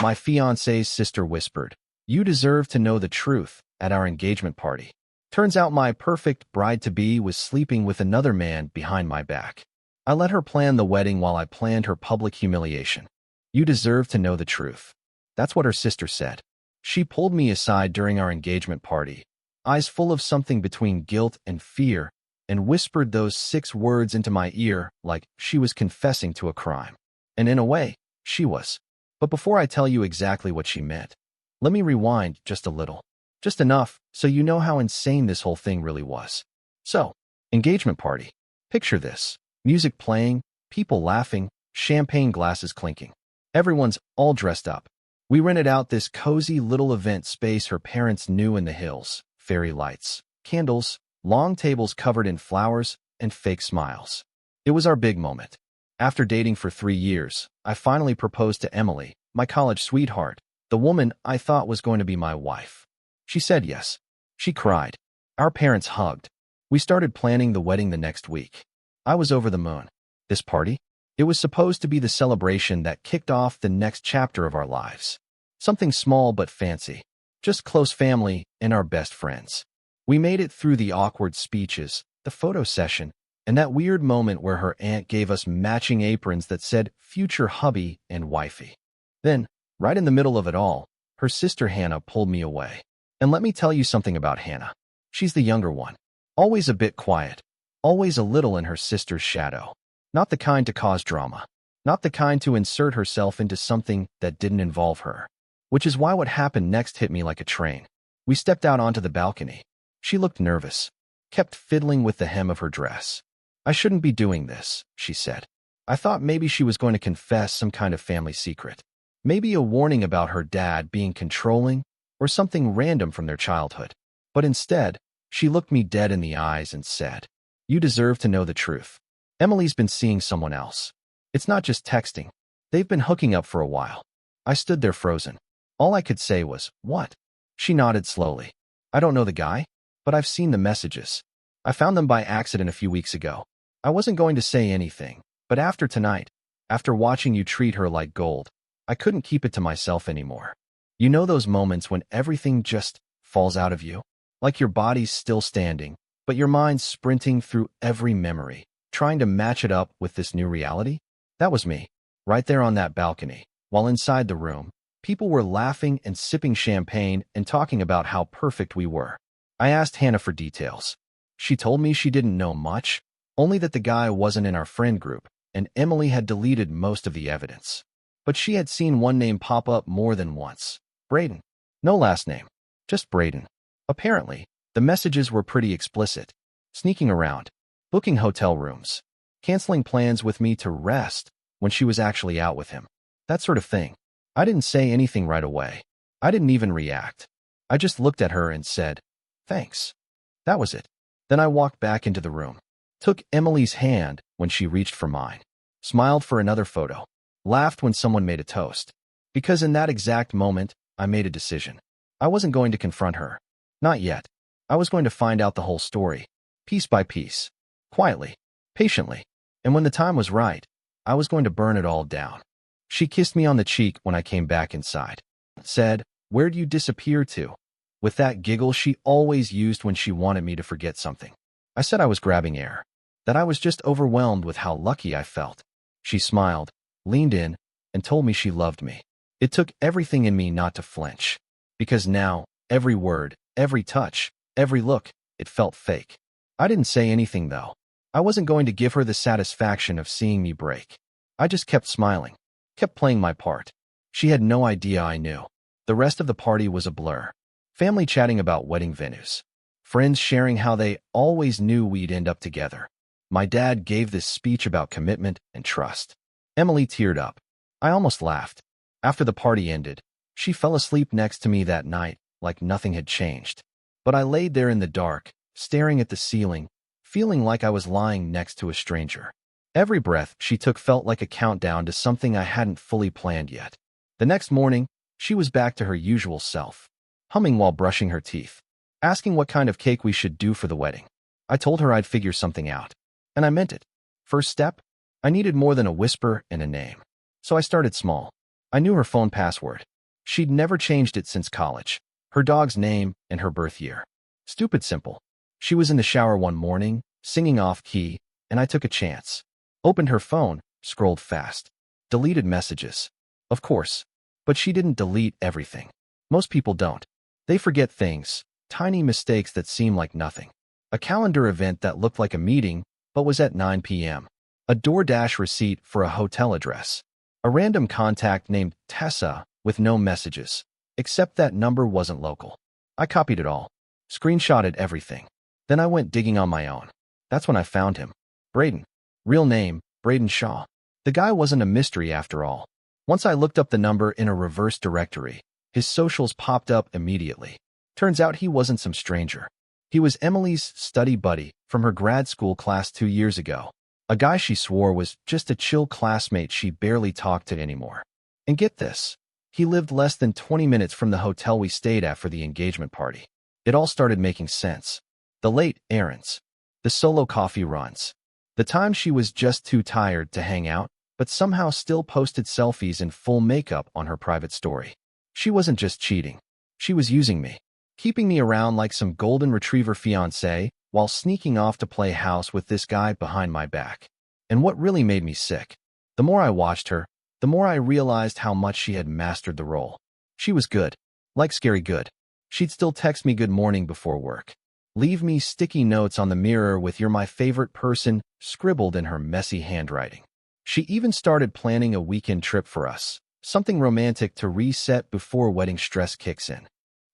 My fiancée's sister whispered, "You deserve to know the truth," at our engagement party. Turns out my perfect bride-to-be was sleeping with another man behind my back. I let her plan the wedding while I planned her public humiliation. You deserve to know the truth. That's what her sister said. She pulled me aside during our engagement party, eyes full of something between guilt and fear, and whispered those 6 words into my ear like she was confessing to a crime. And in a way, she was. But before I tell you exactly what she meant, let me rewind just a little. Just enough so you know how insane this whole thing really was. So, engagement party. Picture this. Music playing, people laughing, champagne glasses clinking. Everyone's all dressed up. We rented out this cozy little event space her parents knew in the hills. Fairy lights, candles, long tables covered in flowers, and fake smiles. It was our big moment. After dating for 3 years, I finally proposed to Emily, my college sweetheart, the woman I thought was going to be my wife. She said yes. She cried. Our parents hugged. We started planning the wedding the next week. I was over the moon. This party? It was supposed to be the celebration that kicked off the next chapter of our lives. Something small but fancy. Just close family and our best friends. We made it through the awkward speeches, the photo session, and that weird moment where her aunt gave us matching aprons that said future hubby and wifey. Then, right in the middle of it all, her sister Hannah pulled me away. And let me tell you something about Hannah. She's the younger one. Always a bit quiet. Always a little in her sister's shadow. Not the kind to cause drama. Not the kind to insert herself into something that didn't involve her. Which is why what happened next hit me like a train. We stepped out onto the balcony. She looked nervous. Kept fiddling with the hem of her dress. "I shouldn't be doing this," she said. I thought maybe she was going to confess some kind of family secret. Maybe a warning about her dad being controlling or something random from their childhood. But instead, she looked me dead in the eyes and said, "You deserve to know the truth. Emily's been seeing someone else. It's not just texting. They've been hooking up for a while." I stood there frozen. All I could say was, "What?" She nodded slowly. "I don't know the guy, but I've seen the messages. I found them by accident a few weeks ago. I wasn't going to say anything, but after tonight, after watching you treat her like gold, I couldn't keep it to myself anymore. You know those moments when everything just falls out of you? Like your body's still standing, but your mind's sprinting through every memory, trying to match it up with this new reality? That was me, right there on that balcony, while inside the room, people were laughing and sipping champagne and talking about how perfect we were. I asked Hannah for details. She told me she didn't know much, only that the guy wasn't in our friend group, and Emily had deleted most of the evidence. But she had seen one name pop up more than once. Braden. No last name. Just Braden. Apparently, the messages were pretty explicit. Sneaking around. Booking hotel rooms. Canceling plans with me to rest when she was actually out with him. That sort of thing. I didn't say anything right away. I didn't even react. I just looked at her and said, "Thanks." That was it. Then I walked back into the room. Took Emily's hand when she reached for mine. Smiled for another photo. Laughed when someone made a toast. Because in that exact moment, I made a decision. I wasn't going to confront her. Not yet. I was going to find out the whole story. Piece by piece. Quietly. Patiently. And when the time was right, I was going to burn it all down. She kissed me on the cheek when I came back inside. Said, "Where'd you disappear to?" With that giggle she always used when she wanted me to forget something. I said I was grabbing air. That I was just overwhelmed with how lucky I felt. She smiled, leaned in, and told me she loved me. It took everything in me not to flinch. Because now, every word, every touch, every look, it felt fake. I didn't say anything though. I wasn't going to give her the satisfaction of seeing me break. I just kept smiling. Kept playing my part. She had no idea I knew. The rest of the party was a blur. Family chatting about wedding venues. Friends sharing how they always knew we'd end up together. My dad gave this speech about commitment and trust. Emily teared up. I almost laughed. After the party ended, she fell asleep next to me that night like nothing had changed. But I laid there in the dark, staring at the ceiling, feeling like I was lying next to a stranger. Every breath she took felt like a countdown to something I hadn't fully planned yet. The next morning, she was back to her usual self, humming while brushing her teeth, asking what kind of cake we should do for the wedding. I told her I'd figure something out. And I meant it. First step? I needed more than a whisper and a name. So I started small. I knew her phone password. She'd never changed it since college. Her dog's name and her birth year. Stupid simple. She was in the shower one morning, singing off-key, and I took a chance. Opened her phone, scrolled fast. Deleted messages. Of course. But she didn't delete everything. Most people don't. They forget things, tiny mistakes that seem like nothing. A calendar event that looked like a meeting, but was at 9 p.m. A DoorDash receipt for a hotel address. A random contact named Tessa with no messages, except that number wasn't local. I copied it all. Screenshotted everything. Then I went digging on my own. That's when I found him. Braden. Real name, Braden Shaw. The guy wasn't a mystery after all. Once I looked up the number in a reverse directory, his socials popped up immediately. Turns out he wasn't some stranger. He was Emily's study buddy from her grad school class 2 years ago. A guy she swore was just a chill classmate she barely talked to anymore. And get this, he lived less than 20 minutes from the hotel we stayed at for the engagement party. It all started making sense. The late errands. The solo coffee runs. The time she was just too tired to hang out, but somehow still posted selfies in full makeup on her private story. She wasn't just cheating. She was using me. Keeping me around like some golden retriever fiancé while sneaking off to play house with this guy behind my back. And what really made me sick, the more I watched her, the more I realized how much she had mastered the role. She was good. Like scary good. She'd still text me good morning before work. Leave me sticky notes on the mirror with "you're my favorite person" scribbled in her messy handwriting. She even started planning a weekend trip for us, something romantic to reset before wedding stress kicks in.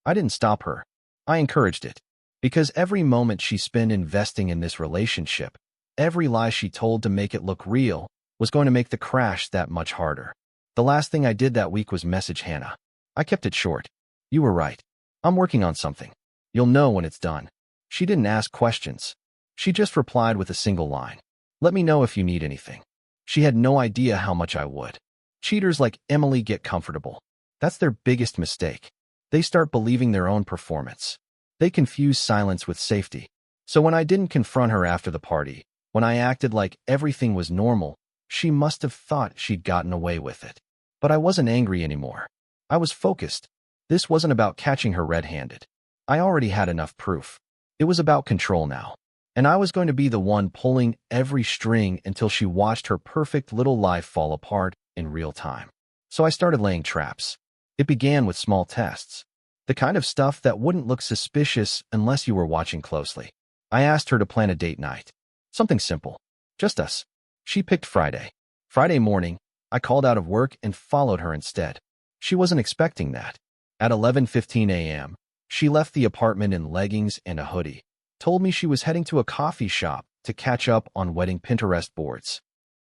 I didn't stop her. I encouraged it. Because every moment she spent investing in this relationship, every lie she told to make it look real, was going to make the crash that much harder. The last thing I did that week was message Hannah. I kept it short. You were right. I'm working on something. You'll know when it's done. She didn't ask questions. She just replied with a single line. Let me know if you need anything. She had no idea how much I would. Cheaters like Emily get comfortable. That's their biggest mistake. They start believing their own performance. They confuse silence with safety. So when I didn't confront her after the party, when I acted like everything was normal, she must have thought she'd gotten away with it. But I wasn't angry anymore. I was focused. This wasn't about catching her red-handed. I already had enough proof. It was about control now. And I was going to be the one pulling every string until she watched her perfect little life fall apart in real time. So I started laying traps. It began with small tests. The kind of stuff that wouldn't look suspicious unless you were watching closely. I asked her to plan a date night. Something simple. Just us. She picked Friday. Friday morning, I called out of work and followed her instead. She wasn't expecting that. At 11:15 a.m., she left the apartment in leggings and a hoodie. Told me she was heading to a coffee shop to catch up on wedding Pinterest boards.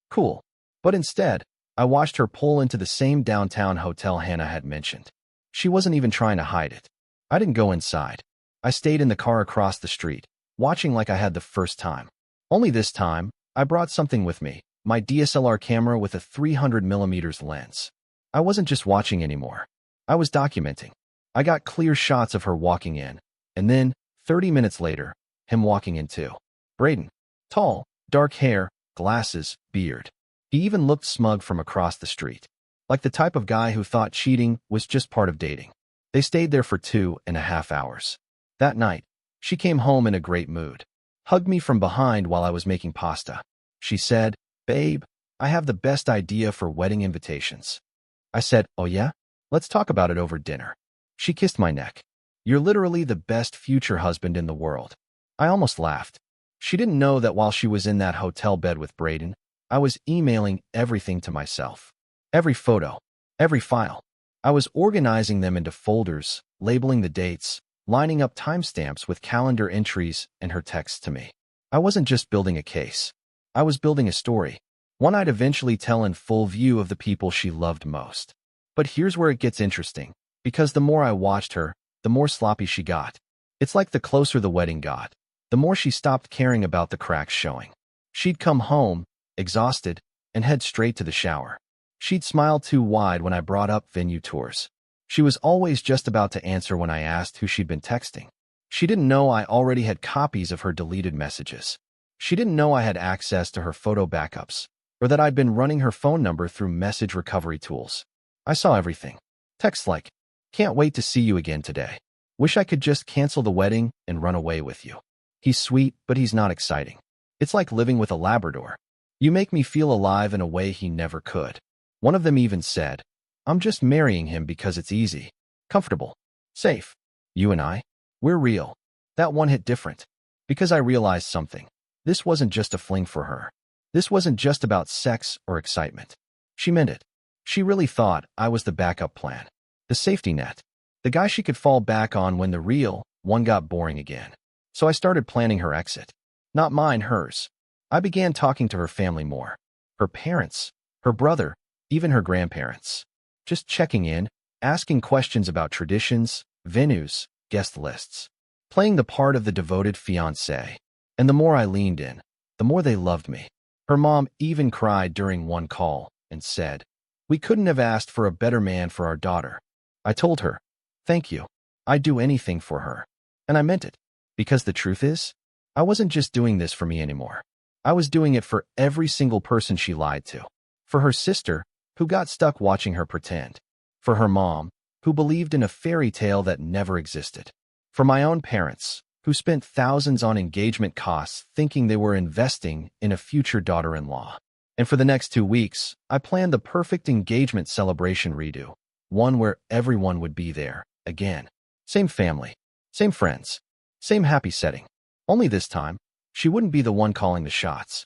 Cool. But instead, I watched her pull into the same downtown hotel Hannah had mentioned. She wasn't even trying to hide it. I didn't go inside. I stayed in the car across the street, watching like I had the first time. Only this time, I brought something with me, my DSLR camera with a 300mm lens. I wasn't just watching anymore. I was documenting. I got clear shots of her walking in, and then, 30 minutes later, him walking in too. Braden. Tall, dark hair, glasses, beard. He even looked smug from across the street. Like the type of guy who thought cheating was just part of dating. They stayed there for 2.5 hours. That night, she came home in a great mood. Hugged me from behind while I was making pasta. She said, "Babe, I have the best idea for wedding invitations." I said, "Oh yeah? Let's talk about it over dinner." She kissed my neck. "You're literally the best future husband in the world." I almost laughed. She didn't know that while she was in that hotel bed with Braden, I was emailing everything to myself. Every photo, every file. I was organizing them into folders, labeling the dates, lining up timestamps with calendar entries and her texts to me. I wasn't just building a case. I was building a story, one I'd eventually tell in full view of the people she loved most. But here's where it gets interesting, because the more I watched her, the more sloppy she got. It's like the closer the wedding got, the more she stopped caring about the cracks showing. She'd come home, exhausted, and head straight to the shower. She'd smile too wide when I brought up venue tours. She was always just about to answer when I asked who she'd been texting. She didn't know I already had copies of her deleted messages. She didn't know I had access to her photo backups, or that I'd been running her phone number through message recovery tools. I saw everything. Texts like, Can't wait to see you again today. Wish I could just cancel the wedding and run away with you. He's sweet, but he's not exciting. It's like living with a Labrador. You make me feel alive in a way he never could. One of them even said, I'm just marrying him because it's easy, comfortable, safe. You and I, we're real. That one hit different. Because I realized something. This wasn't just a fling for her. This wasn't just about sex or excitement. She meant it. She really thought I was the backup plan, the safety net, the guy she could fall back on when the real one got boring again. So I started planning her exit. Not mine, hers. I began talking to her family more. Her parents, her brother, even her grandparents. Just checking in, asking questions about traditions, venues, guest lists. Playing the part of the devoted fiancé. And the more I leaned in, the more they loved me. Her mom even cried during one call and said, we couldn't have asked for a better man for our daughter. I told her, thank you. I'd do anything for her. And I meant it. Because the truth is, I wasn't just doing this for me anymore. I was doing it for every single person she lied to. For her sister, who got stuck watching her pretend. For her mom, who believed in a fairy tale that never existed. For my own parents, who spent thousands on engagement costs thinking they were investing in a future daughter-in-law. And for the next 2 weeks, I planned the perfect engagement celebration redo. One where everyone would be there, again. Same family, same friends, same happy setting. Only this time, she wouldn't be the one calling the shots.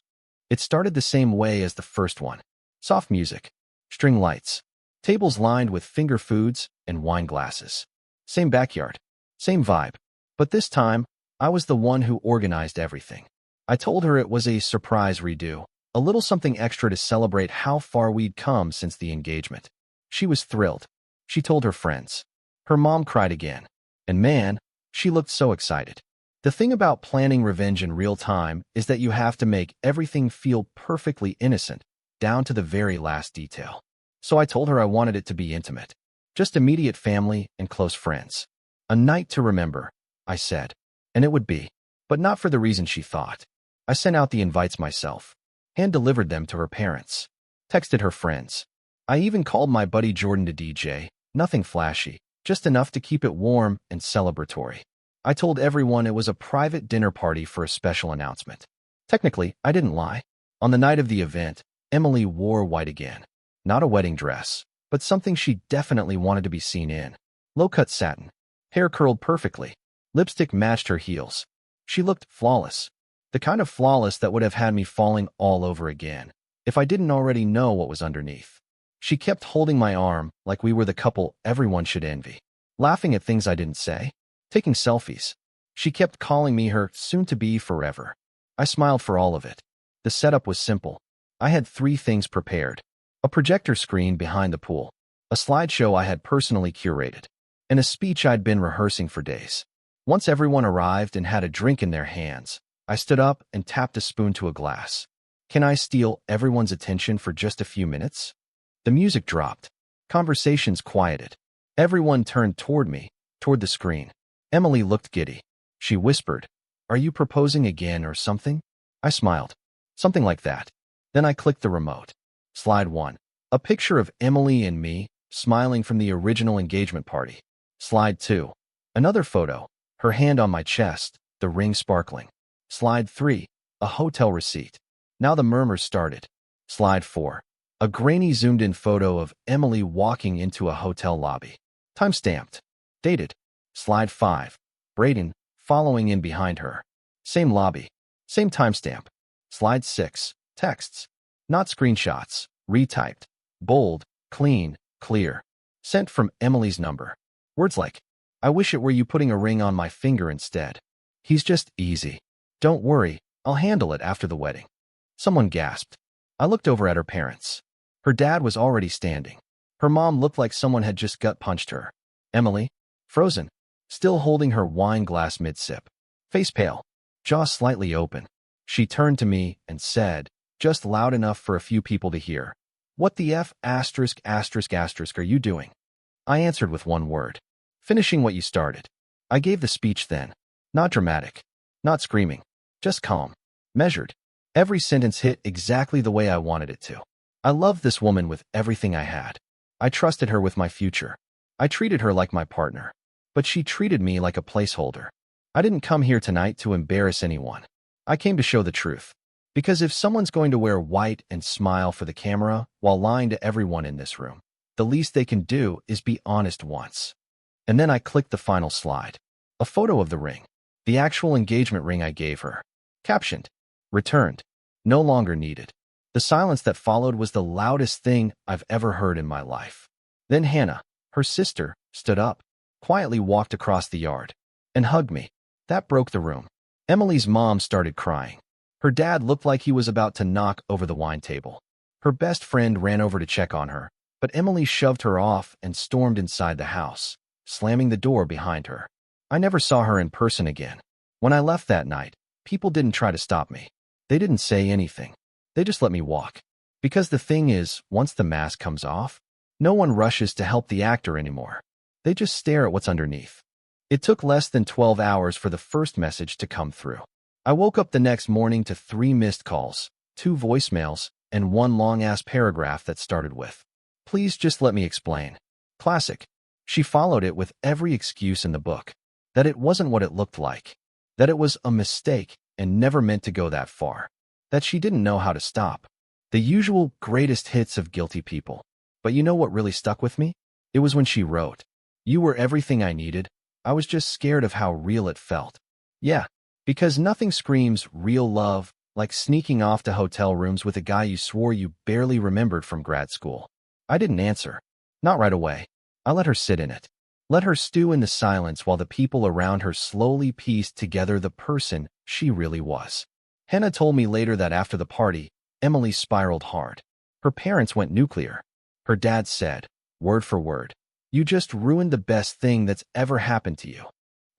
It started the same way as the first one. Soft music, string lights, tables lined with finger foods and wine glasses. Same backyard, same vibe. But this time, I was the one who organized everything. I told her it was a surprise redo, a little something extra to celebrate how far we'd come since the engagement. She was thrilled. She told her friends. Her mom cried again. And man, she looked so excited. The thing about planning revenge in real time is that you have to make everything feel perfectly innocent, down to the very last detail. So I told her I wanted it to be intimate. Just immediate family and close friends. A night to remember, I said. And it would be. But not for the reason she thought. I sent out the invites myself. Hand-delivered them to her parents. Texted her friends. I even called my buddy Jordan to DJ. Nothing flashy. Just enough to keep it warm and celebratory. I told everyone it was a private dinner party for a special announcement. Technically, I didn't lie. On the night of the event, Emily wore white again. Not a wedding dress, but something she definitely wanted to be seen in. Low-cut satin. Hair curled perfectly. Lipstick matched her heels. She looked flawless. The kind of flawless that would have had me falling all over again, if I didn't already know what was underneath. She kept holding my arm like we were the couple everyone should envy. Laughing at things I didn't say. Taking selfies. She kept calling me her soon-to-be forever. I smiled for all of it. The setup was simple. I had 3 things prepared. A projector screen behind the pool. A slideshow I had personally curated. And a speech I'd been rehearsing for days. Once everyone arrived and had a drink in their hands, I stood up and tapped a spoon to a glass. Can I steal everyone's attention for just a few minutes? The music dropped. Conversations quieted. Everyone turned toward me, toward the screen. Emily looked giddy. She whispered, "Are you proposing again or something?" I smiled. Something like that. Then I clicked the remote. Slide 1. A picture of Emily and me, smiling from the original engagement party. Slide 2. Another photo, her hand on my chest, the ring sparkling. Slide 3. A hotel receipt. Now the murmurs started. Slide 4. A grainy zoomed-in photo of Emily walking into a hotel lobby. Time-stamped. Dated. Slide 5. Braden, following in behind her. Same lobby. Same timestamp. Slide 6. Texts. Not screenshots. Retyped. Bold. Clean. Clear. Sent from Emily's number. Words like, "I wish it were you putting a ring on my finger instead. He's just easy. Don't worry, I'll handle it after the wedding." Someone gasped. I looked over at her parents. Her dad was already standing. Her mom looked like someone had just gut-punched her. Emily, frozen, still holding her wine glass mid-sip. Face pale, jaw slightly open. She turned to me and said, just loud enough for a few people to hear, "What the F*** are you doing?" I answered with one word. "Finishing what you started." I gave the speech then. Not dramatic. Not screaming. Just calm. Measured. Every sentence hit exactly the way I wanted it to. I loved this woman with everything I had. I trusted her with my future. I treated her like my partner, but she treated me like a placeholder. I didn't come here tonight to embarrass anyone. I came to show the truth. Because if someone's going to wear white and smile for the camera while lying to everyone in this room, the least they can do is be honest once. And then I clicked the final slide. A photo of the ring. The actual engagement ring I gave her. Captioned, "Returned. No longer needed." The silence that followed was the loudest thing I've ever heard in my life. Then Hannah, her sister, stood up, quietly walked across the yard, and hugged me. That broke the room. Emily's mom started crying. Her dad looked like he was about to knock over the wine table. Her best friend ran over to check on her, but Emily shoved her off and stormed inside the house, slamming the door behind her. I never saw her in person again. When I left that night, people didn't try to stop me. They didn't say anything. They just let me walk. Because the thing is, once the mask comes off, no one rushes to help the actor anymore. They just stare at what's underneath. It took less than 12 hours for the first message to come through. I woke up the next morning to 3 missed calls, 2 voicemails, and 1 long-ass paragraph that started with, "Please just let me explain." Classic. She followed it with every excuse in the book. That it wasn't what it looked like. That it was a mistake and never meant to go that far. That she didn't know how to stop. The usual greatest hits of guilty people. But you know what really stuck with me? It was when she wrote, "You were everything I needed. I was just scared of how real it felt." Yeah. Because nothing screams real love like sneaking off to hotel rooms with a guy you swore you barely remembered from grad school. I didn't answer. Not right away. I let her sit in it. Let her stew in the silence while the people around her slowly pieced together the person she really was. Hannah told me later that after the party, Emily spiraled hard. Her parents went nuclear. Her dad said, word for word, "You just ruined the best thing that's ever happened to you."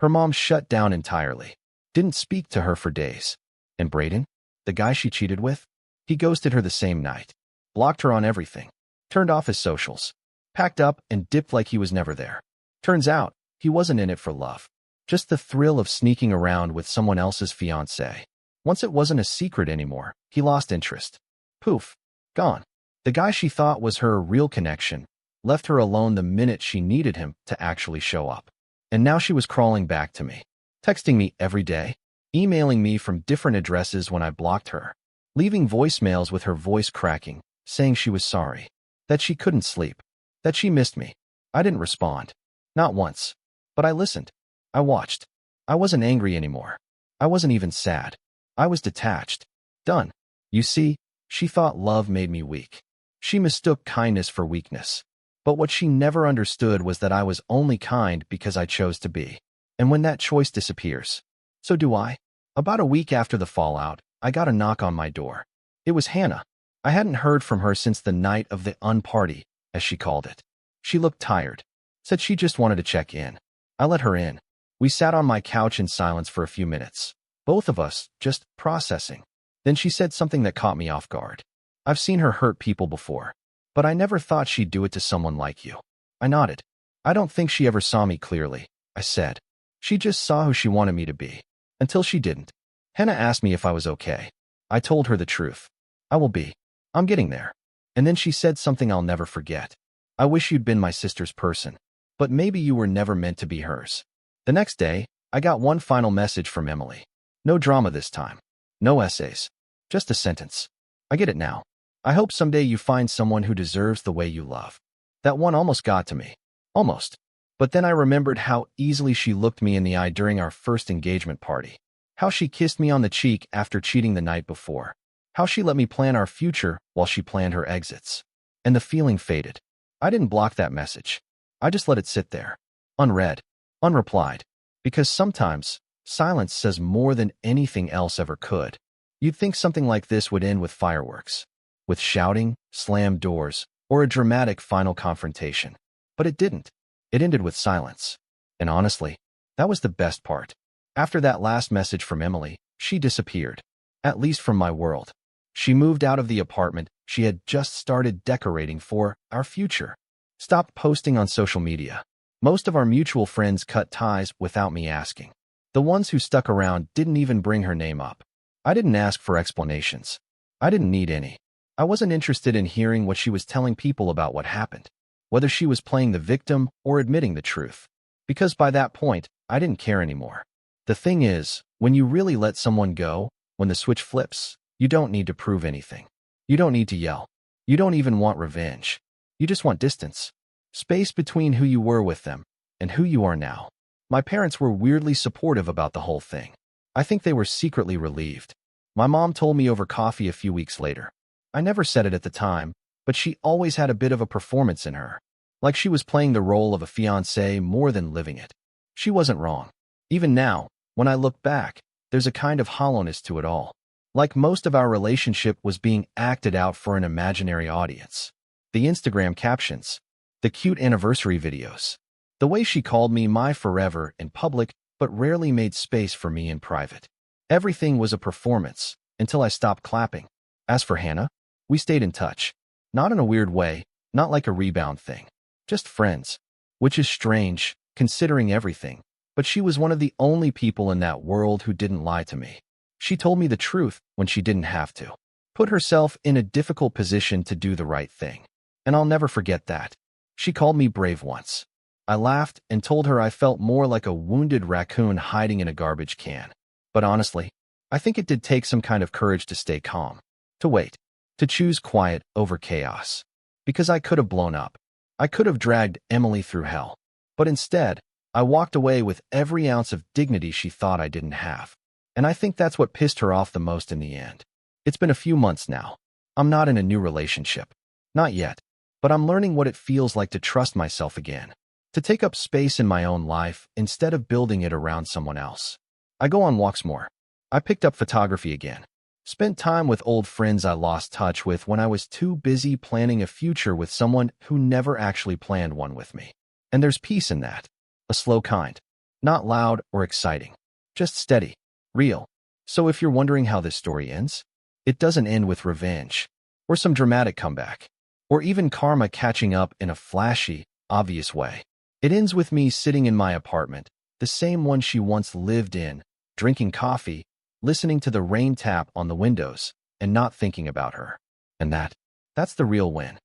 Her mom shut down entirely. Didn't speak to her for days. And Braden, the guy she cheated with, he ghosted her the same night. Blocked her on everything. Turned off his socials. Packed up and dipped like he was never there. Turns out, he wasn't in it for love. Just the thrill of sneaking around with someone else's fiancée. Once it wasn't a secret anymore, he lost interest. Poof. Gone. The guy she thought was her real connection left her alone the minute she needed him to actually show up. And now she was crawling back to me. Texting me every day, emailing me from different addresses when I blocked her, leaving voicemails with her voice cracking, saying she was sorry, that she couldn't sleep, that she missed me. I didn't respond. Not once. But I listened. I watched. I wasn't angry anymore. I wasn't even sad. I was detached. Done. You see, she thought love made me weak. She mistook kindness for weakness. But what she never understood was that I was only kind because I chose to be. And when that choice disappears, so do I. About a week after the fallout, I got a knock on my door. It was Hannah. I hadn't heard from her since the night of the unparty, as she called it. She looked tired. Said she just wanted to check in. I let her in. We sat on my couch in silence for a few minutes. Both of us, just processing. Then she said something that caught me off guard. I've seen her hurt people before, but I never thought she'd do it to someone like you. I nodded. I don't think she ever saw me clearly, I said. She just saw who she wanted me to be. Until she didn't. Hannah asked me if I was okay. I told her the truth. I will be. I'm getting there. And then she said something I'll never forget. I wish you'd been my sister's person, but maybe you were never meant to be hers. The next day, I got one final message from Emily. No drama this time. No essays. Just a sentence. I get it now. I hope someday you find someone who deserves the way you love. That one almost got to me. Almost. But then I remembered how easily she looked me in the eye during our first engagement party. How she kissed me on the cheek after cheating the night before. How she let me plan our future while she planned her exits. And the feeling faded. I didn't block that message. I just let it sit there. Unread. Unreplied. Because sometimes, silence says more than anything else ever could. You'd think something like this would end with fireworks. With shouting, slammed doors, or a dramatic final confrontation. But it didn't. It ended with silence. And honestly, that was the best part. After that last message from Emily, she disappeared. At least from my world. She moved out of the apartment she had just started decorating for our future. Stopped posting on social media. Most of our mutual friends cut ties without me asking. The ones who stuck around didn't even bring her name up. I didn't ask for explanations. I didn't need any. I wasn't interested in hearing what she was telling people about what happened. whether she was playing the victim or admitting the truth. Because by that point, I didn't care anymore. The thing is, when you really let someone go, when the switch flips, you don't need to prove anything. You don't need to yell. You don't even want revenge. You just want distance. Space between who you were with them and who you are now. My parents were weirdly supportive about the whole thing. I think they were secretly relieved. My mom told me over coffee a few weeks later. I never said it at the time, but she always had a bit of a performance in her. Like she was playing the role of a fiancé more than living it. She wasn't wrong. Even now, when I look back, there's a kind of hollowness to it all. Like most of our relationship was being acted out for an imaginary audience. The Instagram captions, the cute anniversary videos, the way she called me my forever in public but rarely made space for me in private. Everything was a performance until I stopped clapping. As for Hannah, we stayed in touch. Not in a weird way, not like a rebound thing. Just friends. Which is strange, considering everything. But she was one of the only people in that world who didn't lie to me. She told me the truth when she didn't have to. Put herself in a difficult position to do the right thing. And I'll never forget that. She called me brave once. I laughed and told her I felt more like a wounded raccoon hiding in a garbage can. But honestly, I think it did take some kind of courage to stay calm. To wait. To choose quiet over chaos. Because I could have blown up. I could have dragged Emily through hell. But instead, I walked away with every ounce of dignity she thought I didn't have. And I think that's what pissed her off the most in the end. It's been a few months now. I'm not in a new relationship. Not yet. But I'm learning what it feels like to trust myself again. To take up space in my own life instead of building it around someone else. I go on walks more. I picked up photography again. Spent time with old friends I lost touch with when I was too busy planning a future with someone who never actually planned one with me. And there's peace in that. A slow kind. Not loud or exciting. Just steady. Real. So if you're wondering how this story ends, it doesn't end with revenge, or some dramatic comeback, or even karma catching up in a flashy, obvious way. It ends with me sitting in my apartment, the same one she once lived in, drinking coffee, listening to the rain tap on the windows, and not thinking about her. And that's the real win.